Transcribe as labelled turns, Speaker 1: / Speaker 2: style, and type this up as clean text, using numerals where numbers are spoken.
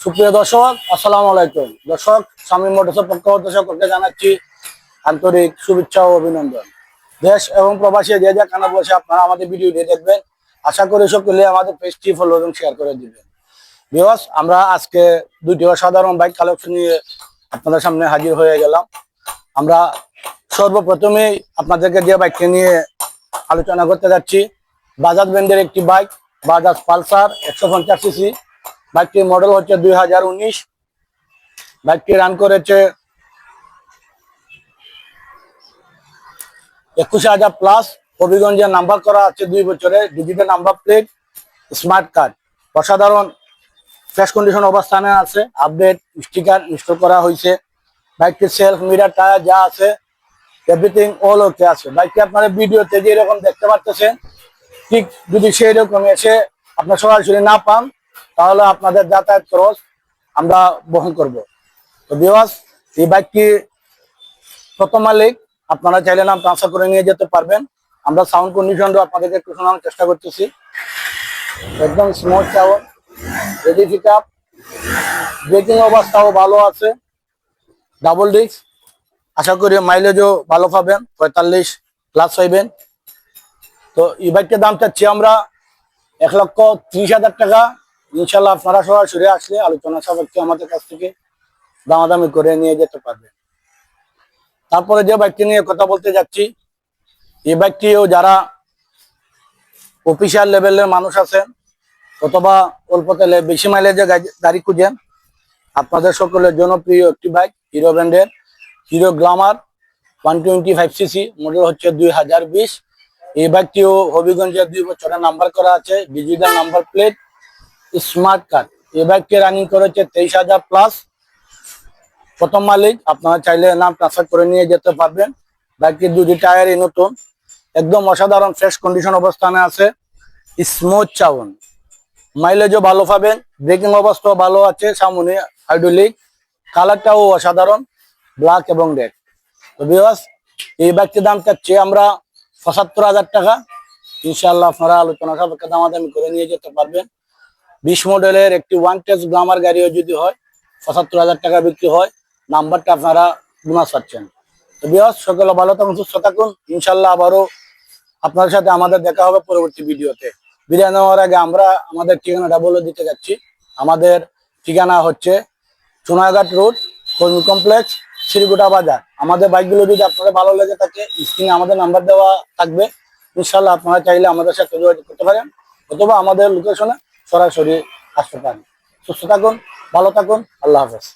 Speaker 1: সুপ্রিয় দর্শক, আসসালামু আলাইকুম। দর্শক, শামীম মোটরসের পক্ষ হতে সকলকে জানাচ্ছি আন্তরিক শুভেচ্ছা ও অভিনন্দন। দেশ এবং প্রবাসী যে যেখানে বসে আপনারা আমাদের ভিডিওটি দেখবেন, আশা করি সকলে আমাদের পেজটি ফলো এবং শেয়ার করে দিবেন। ভিউয়ার্স, আমরা আজকে দুইটি অসাধারণ বাইক কালেকশন নিয়ে আপনাদের সামনে হাজির হয়ে গেলাম। আমরা সর্বপ্রথমেই আপনাদেরকে যে বাইকটি নিয়ে আলোচনা করতে যাচ্ছি, বাজাজ ব্র্যান্ডের একটি বাইক, বাজাজ পালসার 150 সিসি। বাইকটির মডেল হচ্ছে 2019। বাইকটি রান করেছে 21,000 প্লাস। হবিগঞ্জে নাম্বার করা আছে 2 বছরের, digital number plate, smart card. অসাধারণ ফ্রেশ কন্ডিশন অবস্থানে আছে, আপডেট স্টিকার ইনস্টল করা হয়েছে। বাইকটির সেলফ মিরার টায়ার যা আছে এভরিথিং অল ওকে আছে। বাইকটি আপনারা ভিডিওতে যেরকম দেখতে পাচ্ছেন, ঠিক যদি সেই রকম এসে আপনার সরাসরি না পান, তাহলে আপনাদের যাতায়াত খরচ আমরা বহন করব। তো ভিউয়ার্স, এই বাইকটি প্রথম মালিক, আপনারা চাইলে নাম ট্রান্সফার করে নিয়ে যেতে পারবেন। আমরা সাউন্ড কন্ডিশনটা আপনাদেরকে একটু শোনানোর চেষ্টা করতেছি। একদম smooth sound, ready pick up, breaking অবস্থাও ভালো আছে, ডাবল ডিস্ক। আশা করি মাইলেজও ভালো পাবেন, 45 প্লাস পাইবেন। তো এই বাইকটার দাম চাচ্ছি আমরা 1,30,000 টাকা। ইনশাল্লাহ আপনারা সরাসরি আসলে আলোচনা সাপেক্ষে আমাদের কাছ থেকে দামাদামি করে নিয়ে যেতে পারবেন। তারপরে যে বাইকটি নিয়ে কথা বলতে যাচ্ছি, এই বাইকটিও যারা অফিসিয়াল লেভেলের মানুষ আছেন অথবা অল্প তেলে বেশি মাইলেজে গাড়ি খুঁজেন, আপনাদের সকলের জনপ্রিয় একটি বাইক, হিরো ব্র্যান্ডের হিরো গ্ল্যামার 125 সিসি, মডেল হচ্ছে 2020। এই বাইকটিও হবিগঞ্জে 2 বছরের নাম্বার করা আছে, digital number plate, smart card. এই বাইকটি রানিং করেছে 23,000 প্লাস। প্রথম মালিক, আপনারা চাইলে নাম ট্রান্সফার করে নিয়ে যেতে পারবেন। বাইকটির দুটি টায়ারই নতুন, একদম অসাধারণ ফ্রেশ কন্ডিশন অবস্থানে আছে, স্মুথ সাউন্ড, মাইলেজও ভালো পাবেন, ব্রেকিং অবস্থাও ভালো আছে, সামনে হাইড্রোলিক, কালারটাও অসাধারণ, ব্ল্যাক এবং রেড। তো ভিউয়ার্স, এই বাইকটির দাম চাচ্ছি আমরা 75,000 টাকা। ইনশাআল্লাহ আপনারা আলোচনা সাপেক্ষে দামাদামি করে নিয়ে যেতে পারবেন। 20 মডেলের একটি ওয়ান টেস্ট গ্ল্যামার গাড়িও যদি হয় 75,000 টাকা বিক্রি হয়, নাম্বারটা আপনারা বোনাস পাচ্ছেন। তো ভিউয়ার্স, সকলে ভালো থাকুন, সুস্থ থাকুন। ইনশাআল্লাহ আবারও আপনার সাথে আমাদের দেখা হবে পরবর্তী ভিডিওতে। বিদায় নেওয়ার আগে আমরা আমাদের ঠিকানাটা বলে দিতে যাচ্ছি। আমাদের ঠিকানা হচ্ছে সোনারঘাট রোড, কর্মী কমপ্লেক্স, শ্রীগুটা বাজার। আমাদের বাইকগুলো যদি আপনাদের ভালো লেগে থাকে, স্ক্রিনে আমাদের নাম্বার দেওয়া থাকবে। ইনশাআল্লাহ আপনারা চাইলে আমাদের সাথে যোগাযোগ করতে পারেন অথবা আমাদের লোকেশনে সরাসরি আসতে পারেন। সুস্থ থাকুন, ভালো থাকুন, আল্লাহ হাফেজ।